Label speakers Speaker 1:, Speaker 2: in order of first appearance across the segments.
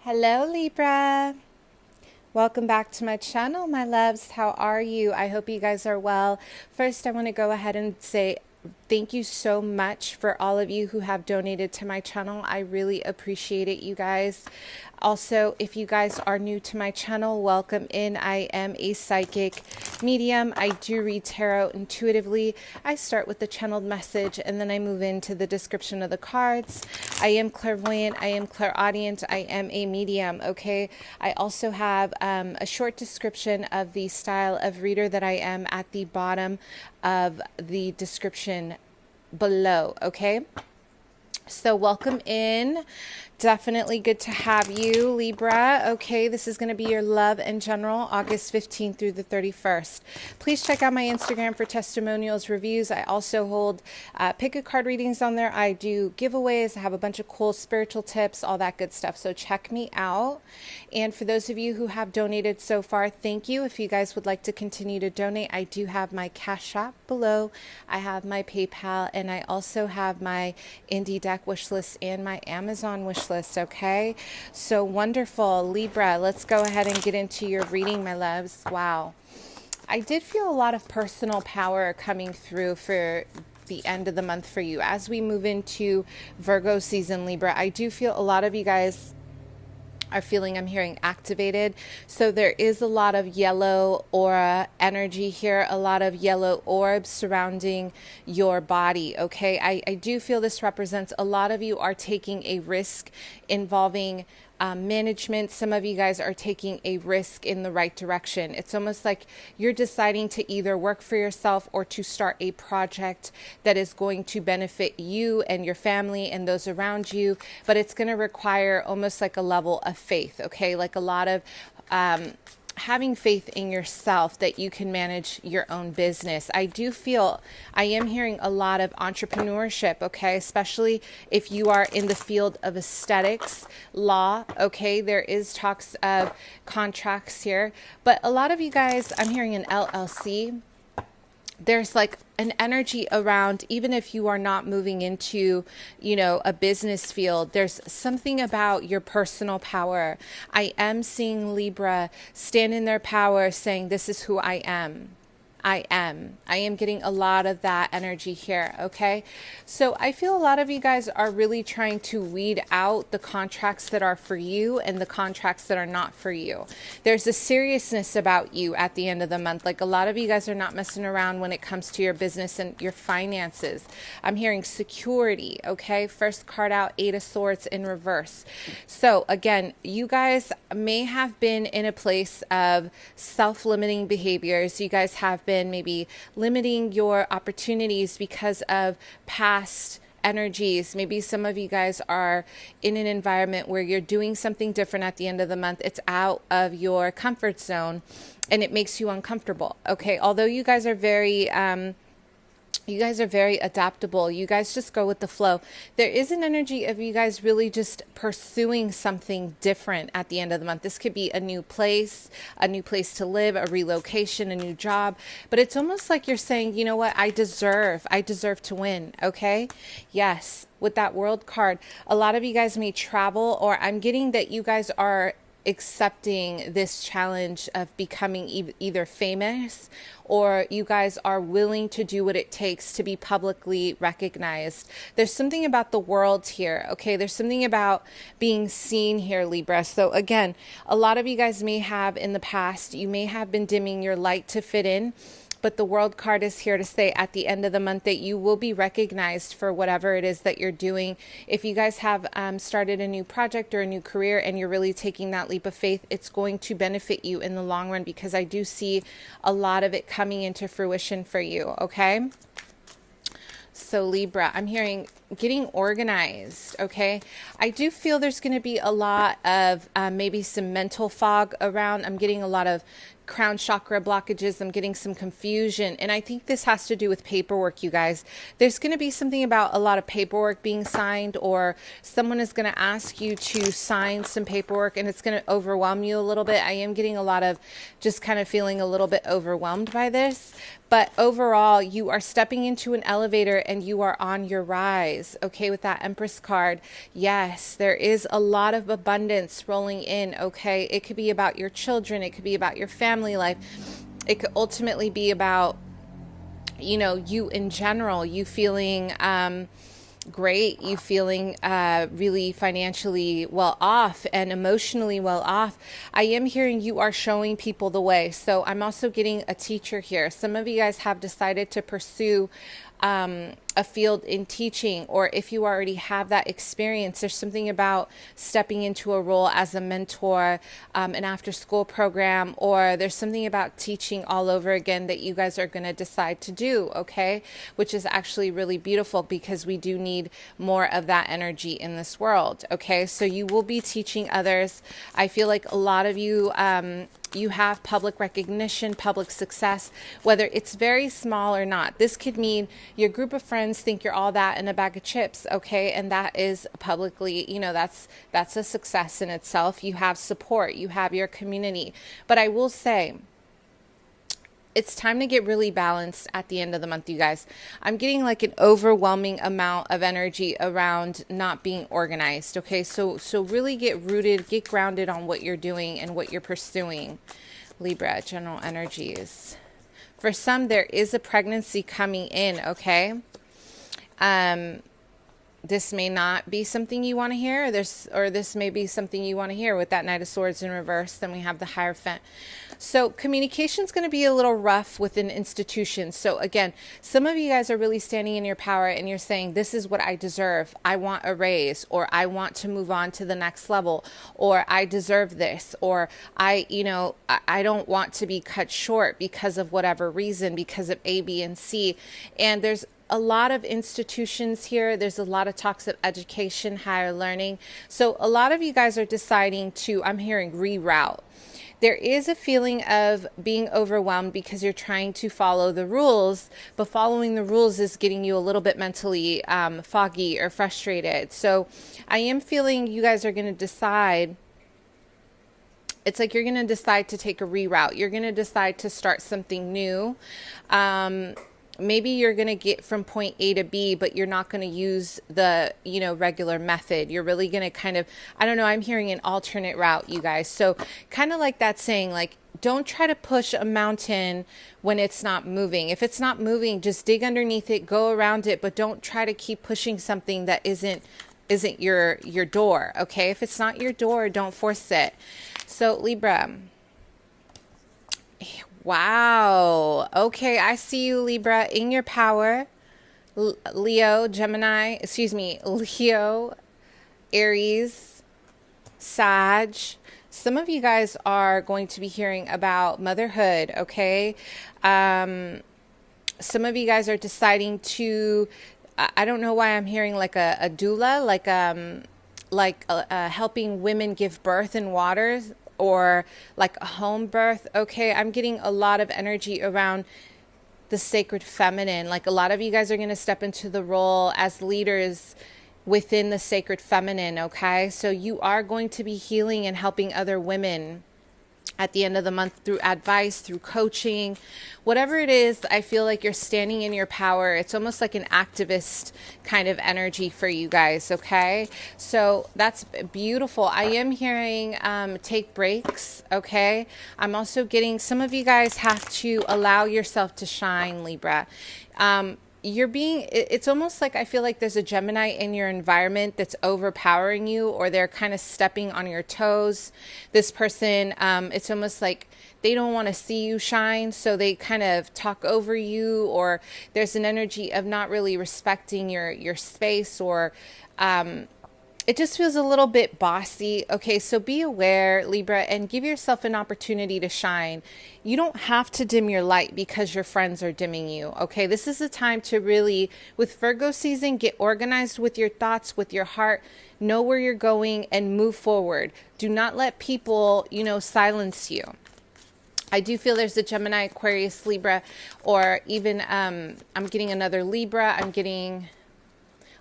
Speaker 1: Hello, Libra. Welcome back to my channel, my loves. How are you? I hope you guys are well. First, I want to go ahead and say thank you so much for all of you who have donated to my channel. I really appreciate it, you guys. Also, if you guys are new to my channel, welcome in. I am a psychic medium. I do read tarot intuitively. I start with the channeled message and then I move into the description of the cards. I am clairvoyant. I am clairaudient. I am a medium, okay? I also have a short description of the style of reader that I am at the bottom of the description below, okay? So welcome in. Definitely good to have you, Libra. Okay, this is going to be your love in general, August 15th through the 31st. Please check out my Instagram for testimonials, reviews. I also hold pick a card readings on there. I do giveaways. I have a bunch of cool spiritual tips, all that good stuff. So check me out. And for those of you who have donated so far, thank you. If you guys would like to continue to donate, I do have my Cash App below. I have my PayPal, and I also have my Indie Deck wish list and my Amazon wish list. Okay, so wonderful, Libra. Let's go ahead and get into your reading, my loves. Wow, I did feel a lot of personal power coming through for the end of the month for you as we move into Virgo season, Libra. I do feel a lot of you guys are feeling, I'm hearing, activated. So there is a lot of yellow aura energy here, a lot of yellow orbs surrounding your body, okay? I do feel this represents a lot of you are taking a risk involving management. Some of you guys are taking a risk in the right direction. It's almost like you're deciding to either work for yourself or to start a project that is going to benefit you and your family and those around you, but it's going to require almost like a level of faith, okay? Like a lot of having faith in yourself that you can manage your own business. I do feel, I am hearing a lot of entrepreneurship, okay? Especially if you are in the field of aesthetics, law, okay? There is talks of contracts here, but a lot of you guys, I'm hearing an LLC. There's like an energy around, even if you are not moving into, you know, a business field, there's something about your personal power. I am seeing Libra stand in their power saying, this is who I am. I am getting a lot of that energy here, okay? So I feel a lot of you guys are really trying to weed out the contracts that are for you and the contracts that are not for you. There's a seriousness about you at the end of the month. Like a lot of you guys are not messing around when it comes to your business and your finances. I'm hearing security, okay? First card out, Eight of Swords in reverse. So again, you guys may have been in a place of self-limiting behaviors. You guys have been maybe limiting your opportunities because of past energies. Maybe some of you guys are in an environment where you're doing something different at the end of the month. It's out of your comfort zone and it makes you uncomfortable. Okay. Although you guys are very, adaptable. You guys just go with the flow. There is an energy of you guys really just pursuing something different at the end of the month. This could be a new place to live, a relocation, a new job. But it's almost like you're saying, you know what? I deserve to win. Okay. Yes. With that World card, a lot of you guys may travel, or I'm getting that you guys are accepting this challenge of becoming either famous, or you guys are willing to do what it takes to be publicly recognized. There's something about the world here, okay? There's something about being seen here, Libra. So again, a lot of you guys may have in the past, you may have been dimming your light to fit in, but the World card is here to say at the end of the month that you will be recognized for whatever it is that you're doing. If you guys have started a new project or a new career and you're really taking that leap of faith, it's going to benefit you in the long run, because I do see a lot of it coming into fruition for you, okay? So Libra, I'm hearing getting organized, okay? I do feel there's going to be a lot of maybe some mental fog around. I'm getting a lot of crown chakra blockages. I'm getting some confusion. And I think this has to do with paperwork, you guys. There's going to be something about a lot of paperwork being signed, or someone is going to ask you to sign some paperwork and it's going to overwhelm you a little bit. I am getting a lot of just kind of feeling a little bit overwhelmed by this. But overall, you are stepping into an elevator and you are on your ride. rise, okay, with that Empress card. Yes, there is a lot of abundance rolling in, okay? It could be about your children. It could be about your family life. It could ultimately be about, you know, you in general, you feeling great, you feeling really financially well off and emotionally well off. I am hearing you are showing people the way. So I'm also getting a teacher here. Some of you guys have decided to pursue a field in teaching, or if you already have that experience, there's something about stepping into a role as a mentor, an after school program, or there's something about teaching all over again that you guys are going to decide to do, okay? Which is actually really beautiful, because we do need more of that energy in this world, okay? So you will be teaching others. I feel like a lot of you, you have public recognition, public success, whether it's very small or not. This could mean your group of friends think you're all that in a bag of chips, okay? And that is publicly, you know, that's a success in itself. You have support, you have your community. But I will say, it's time to get really balanced at the end of the month, you guys. I'm getting like an overwhelming amount of energy around not being organized, okay? So really get rooted, get grounded on what you're doing and what you're pursuing. Libra, general energies. For some, there is a pregnancy coming in, okay? This may not be something you want to hear, or this may be something you want to hear with that Knight of Swords in reverse. Then we have the Hierophant. So communication is going to be a little rough within institutions. So again, some of you guys are really standing in your power and you're saying, this is what I deserve. I want a raise, or I want to move on to the next level, or I deserve this, or I don't want to be cut short because of whatever reason, because of A, B, and C. And there's a lot of institutions here. There's a lot of talks of education, higher learning. So a lot of you guys are deciding to, I'm hearing, reroute. There is a feeling of being overwhelmed because you're trying to follow the rules, but following the rules is getting you a little bit mentally foggy or frustrated. So I am feeling you guys are going to decide. It's like you're going to decide to take a reroute. You're going to decide to start something new. Maybe you're going to get from point A to B, but you're not going to use the, regular method. You're really going to kind of, I don't know, I'm hearing an alternate route, you guys. So kind of like that saying, like, don't try to push a mountain when it's not moving. If it's not moving, just dig underneath it, go around it, but don't try to keep pushing something that isn't your door. Okay. If it's not your door, don't force it. So Libra. Wow. Okay, I see you, Libra, in your power. Leo, Aries, Sag. Some of you guys are going to be hearing about motherhood, okay? Some of you guys are deciding to, I don't know why I'm hearing like a doula, like helping women give birth in waters, or like a home birth. Okay, I'm getting a lot of energy around the sacred feminine. Like a lot of you guys are going to step into the role as leaders within the sacred feminine, okay? So you are going to be healing and helping other women at the end of the month through advice, through coaching, whatever it is. I feel like you're standing in your power. It's almost like an activist kind of energy for you guys, okay? So that's beautiful. I am hearing take breaks, okay? I'm also getting, some of you guys have to allow yourself to shine, Libra. It's almost like I feel like there's a Gemini in your environment that's overpowering you, or they're kind of stepping on your toes. This person, it's almost like they don't want to see you shine, so they kind of talk over you, or there's an energy of not really respecting your space, or it just feels a little bit bossy. Okay, so be aware, Libra, and give yourself an opportunity to shine. You don't have to dim your light because your friends are dimming you. Okay, this is the time to really, with Virgo season, get organized with your thoughts, with your heart, know where you're going, and move forward. Do not let people, silence you. I do feel there's a Gemini, Aquarius, Libra, or even I'm getting another Libra. I'm getting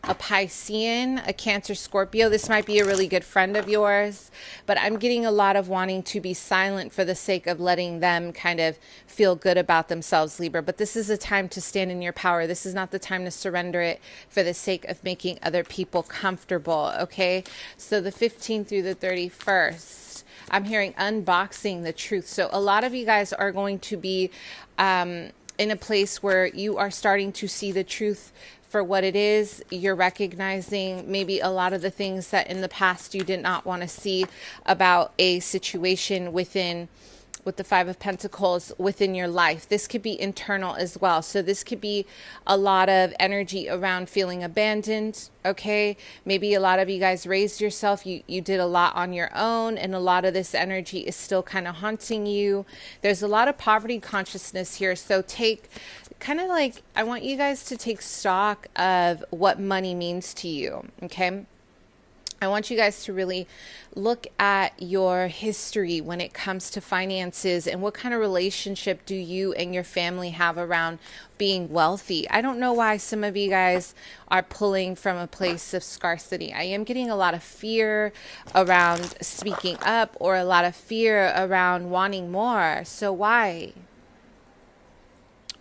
Speaker 1: a Piscean, a Cancer, Scorpio. This might be a really good friend of yours, but I'm getting a lot of wanting to be silent for the sake of letting them kind of feel good about themselves, Libra. But this is a time to stand in your power. This is not the time to surrender it for the sake of making other people comfortable, okay? So the 15th through the 31st, I'm hearing unboxing the truth. So a lot of you guys are going to be in a place where you are starting to see the truth for what it is. You're recognizing maybe a lot of the things that in the past you did not want to see about a situation with the Five of Pentacles within your life. This could be internal as well. So this could be a lot of energy around feeling abandoned, okay? Maybe a lot of you guys raised yourself. You did a lot on your own, and a lot of this energy is still kind of haunting you. There's a lot of poverty consciousness here. So I want you guys to take stock of what money means to you, okay? I want you guys to really look at your history when it comes to finances and what kind of relationship do you and your family have around being wealthy. I don't know why some of you guys are pulling from a place of scarcity. I am getting a lot of fear around speaking up, or a lot of fear around wanting more. So why?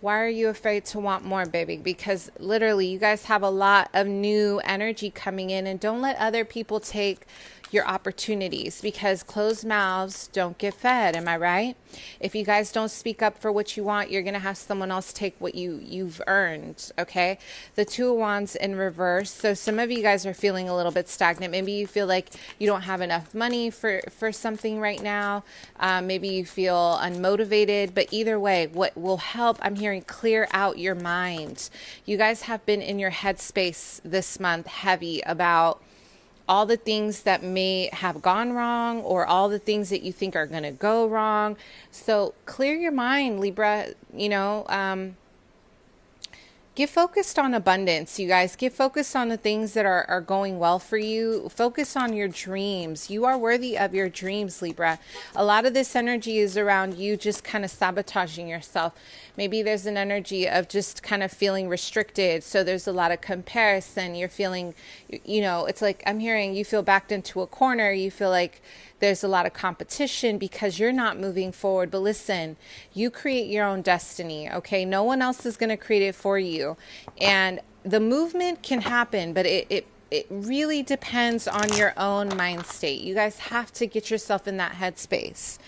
Speaker 1: Why are you afraid to want more, baby? Because literally you guys have a lot of new energy coming in, and don't let other people take your opportunities, because closed mouths don't get fed. Am I right? If you guys don't speak up for what you want, you're going to have someone else take what you've earned. Okay. The Two of Wands in reverse. So some of you guys are feeling a little bit stagnant. Maybe you feel like you don't have enough money for something right now. Maybe you feel unmotivated, but either way, what will help, I'm hearing, clear out your mind. You guys have been in your headspace this month heavy about all the things that may have gone wrong, or all the things that you think are going to go wrong. So clear your mind, Libra. Get focused on abundance, you guys. Get focused on the things that are going well for you. Focus on your dreams. You are worthy of your dreams, Libra. A lot of this energy is around you just kind of sabotaging yourself. Maybe there's an energy of just kind of feeling restricted. So there's a lot of comparison. You're feeling, it's like I'm hearing you feel backed into a corner. You feel like there's a lot of competition because you're not moving forward. But listen, you create your own destiny, okay? No one else is going to create it for you. And the movement can happen, but it really depends on your own mind state. You guys have to get yourself in that headspace.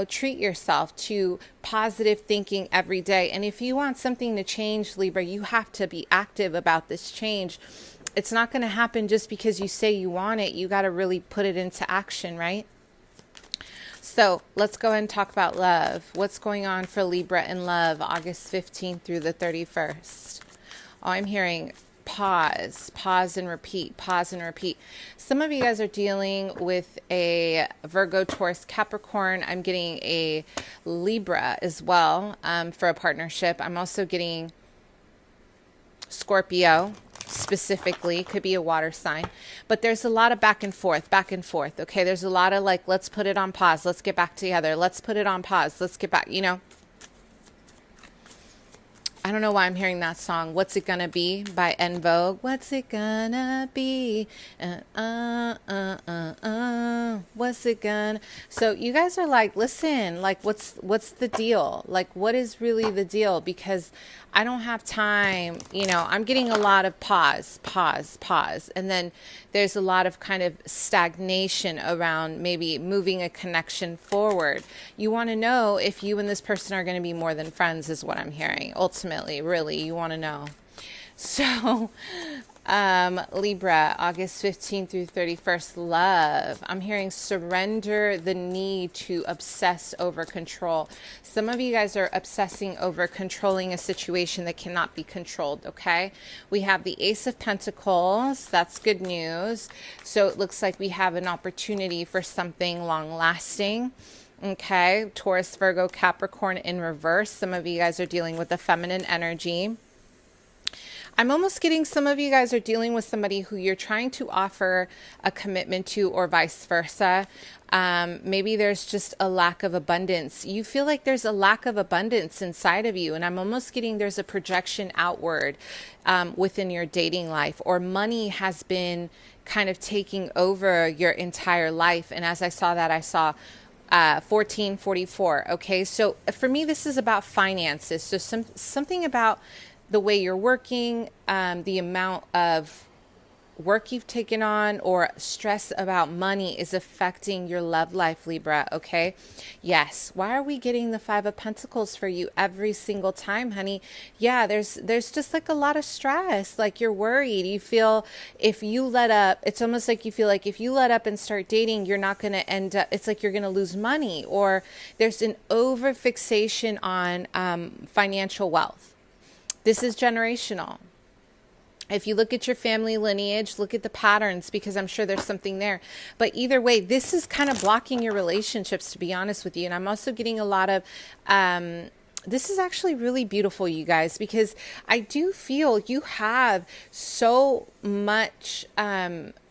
Speaker 1: Treat yourself to positive thinking every day. And if you want something to change, Libra, you have to be active about this change. It's not going to happen just because you say you want it. You got to really put it into action, right? So let's go ahead and talk about love. What's going on for Libra in love, August 15th through the 31st? Oh, I'm hearing pause and repeat, pause and repeat. Some of you guys are dealing with a Virgo, Taurus, Capricorn. I'm getting a Libra as well for a partnership. I'm also getting Scorpio. Specifically, could be a water sign, but there's a lot of back and forth. Okay. There's a lot of let's put it on pause. Let's get back together. Let's put it on pause. Let's get back, I don't know why I'm hearing that song. What's It Gonna Be by En Vogue. What's it gonna be? What's it gonna? So you guys are listen, what's the deal? What is really the deal? Because I don't have time. I'm getting a lot of pause. And then there's a lot of kind of stagnation around maybe moving a connection forward. You want to know if you and this person are going to be more than friends is what I'm hearing. Ultimately, really, you want to know. So, Libra, August 15th through 31st, love. I'm hearing surrender the need to obsess over control. Some of you guys are obsessing over controlling a situation that cannot be controlled, okay? We have the Ace of Pentacles. That's good news. So it looks like we have an opportunity for something long-lasting. Okay, Taurus, Virgo, Capricorn in reverse. Some of you guys are dealing with the feminine energy. I'm almost getting some of you guys are dealing with somebody who you're trying to offer a commitment to, or vice versa. Maybe there's just a lack of abundance. You feel like there's a lack of abundance inside of you. And I'm almost getting there's a projection outward within your dating life, or money has been kind of taking over your entire life. And as I saw that, I saw 1444. Okay. So for me, this is about finances. So something about the way you're working, the amount of work you've taken on, or stress about money is affecting your love life, Libra. Okay. Yes. Why are we getting the Five of Pentacles for you every single time, honey? Yeah. There's just like a lot of stress. Like you're worried. You feel if you let up, it's almost like you feel like if you let up and start dating, you're not going to end up, it's like you're going to lose money, or there's an over fixation on financial wealth. This is generational. If you look at your family lineage, look at the patterns, because I'm sure there's something there. But either way, this is kind of blocking your relationships, to be honest with you. And I'm also getting a lot of, this is actually really beautiful, you guys, because I do feel you have so much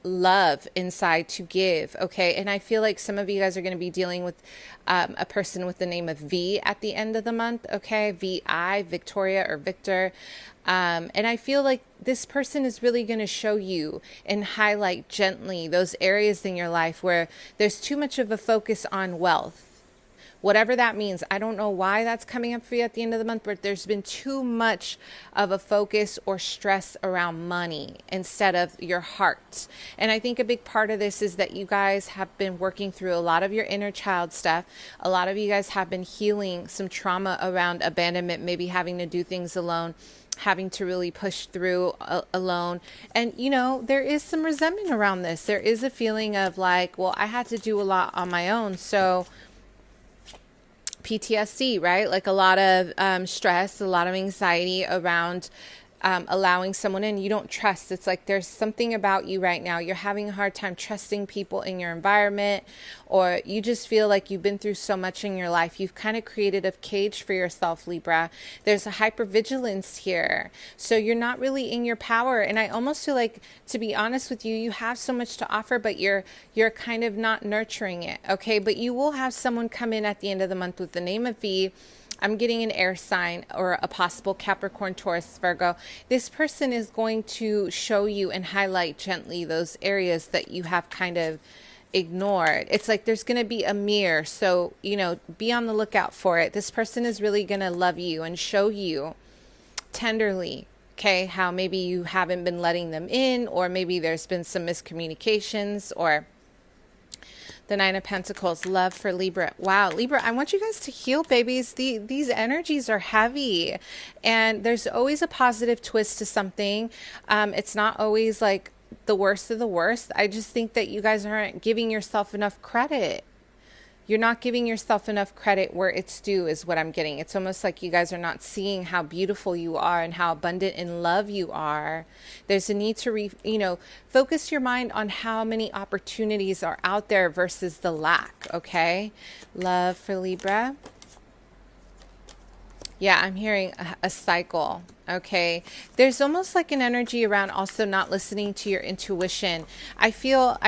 Speaker 1: love inside to give. Okay. And I feel like some of you guys are going to be dealing with a person with the name of V at the end of the month. Okay. VI, Victoria or Victor. And I feel like this person is really going to show you and highlight gently those areas in your life where there's too much of a focus on wealth. Whatever that means. I don't know why that's coming up for you at the end of the month, but there's been too much of a focus or stress around money instead of your heart. And I think a big part of this is that you guys have been working through a lot of your inner child stuff. A lot of you guys have been healing some trauma around abandonment, maybe having to do things alone, having to really push through alone. And, you know, there is some resentment around this. There is a feeling of like, well, I had to do a lot on my own. So PTSD, right? Like a lot of stress, a lot of anxiety around allowing someone in you don't trust. It's like there's something about you right now. You're having a hard time trusting people in your environment, or you just feel like you've been through so much in your life. You've kind of created a cage for yourself, Libra. There's a hypervigilance here. So you're not really in your power. And I almost feel like, to be honest with you, you have so much to offer, but you're kind of not nurturing it. Okay. But you will have someone come in at the end of the month with the name of V. I'm getting an air sign or a possible Capricorn, Taurus, Virgo. This person is going to show you and highlight gently those areas that you have kind of ignored. It's like there's going to be a mirror. So, you know, be on the lookout for it. This person is really going to love you and show you tenderly, okay, how maybe you haven't been letting them in, or maybe there's been some miscommunications, or the Nine of Pentacles, love for Libra. Wow, Libra, I want you guys to heal, babies. These energies are heavy, and there's always a positive twist to something. It's not always like the worst of the worst. I just think that you guys aren't giving yourself enough credit. You're not giving yourself enough credit where it's due, is what I'm getting. It's almost like you guys are not seeing how beautiful you are and how abundant in love you are. There's a need to, focus your mind on how many opportunities are out there versus the lack, okay? Love for Libra. Yeah, I'm hearing a cycle. Okay. There's almost like an energy around also not listening to your intuition. I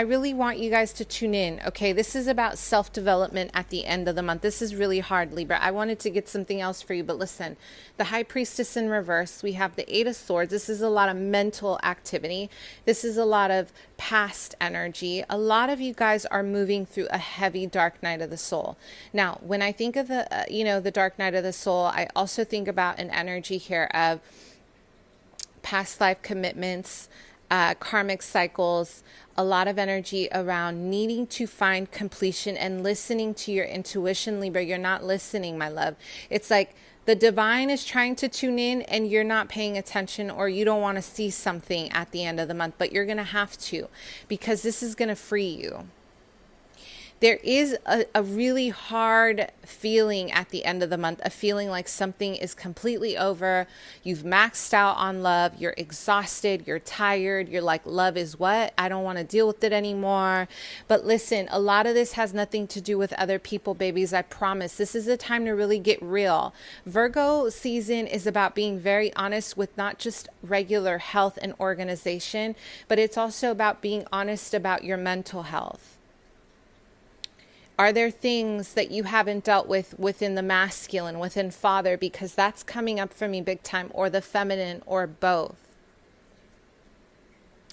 Speaker 1: really want you guys to tune in. Okay. This is about self-development at the end of the month. This is really hard, Libra. I wanted to get something else for you, but listen, the High Priestess in reverse, we have the Eight of Swords. This is a lot of mental activity. This is a lot of past energy. A lot of you guys are moving through a heavy dark night of the soul. Now, when I think of the dark night of the soul, I also think about an energy here of past life commitments, karmic cycles, a lot of energy around needing to find completion and listening to your intuition, Libra. You're not listening, my love. It's like the divine is trying to tune in and you're not paying attention, or you don't want to see something at the end of the month, but you're going to have to, because this is going to free you. There is a really hard feeling at the end of the month, a feeling like something is completely over. You've maxed out on love. You're exhausted. You're tired. You're like, love is what? I don't want to deal with it anymore. But listen, a lot of this has nothing to do with other people, babies. I promise. This is a time to really get real. Virgo season is about being very honest with not just regular health and organization, but it's also about being honest about your mental health. Are there things that you haven't dealt with within the masculine, within father, because that's coming up for me big time, or the feminine, or both?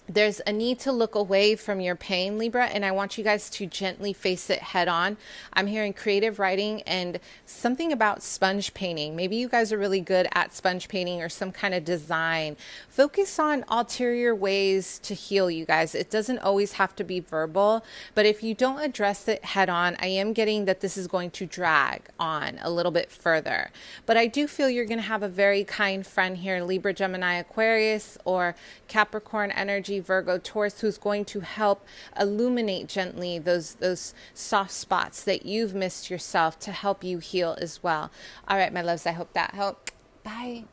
Speaker 1: There's a need to look away from your pain, Libra, and I want you guys to gently face it head on. I'm hearing creative writing and something about sponge painting. Maybe you guys are really good at sponge painting or some kind of design. Focus on ulterior ways to heal, you guys. It doesn't always have to be verbal, but if you don't address it head on, I am getting that this is going to drag on a little bit further. But I do feel you're going to have a very kind friend here, Libra, Gemini, Aquarius, or Capricorn energy, Virgo, Taurus, who's going to help illuminate gently those soft spots that you've missed yourself to help you heal as well. All right, my loves, I hope that helped. Bye.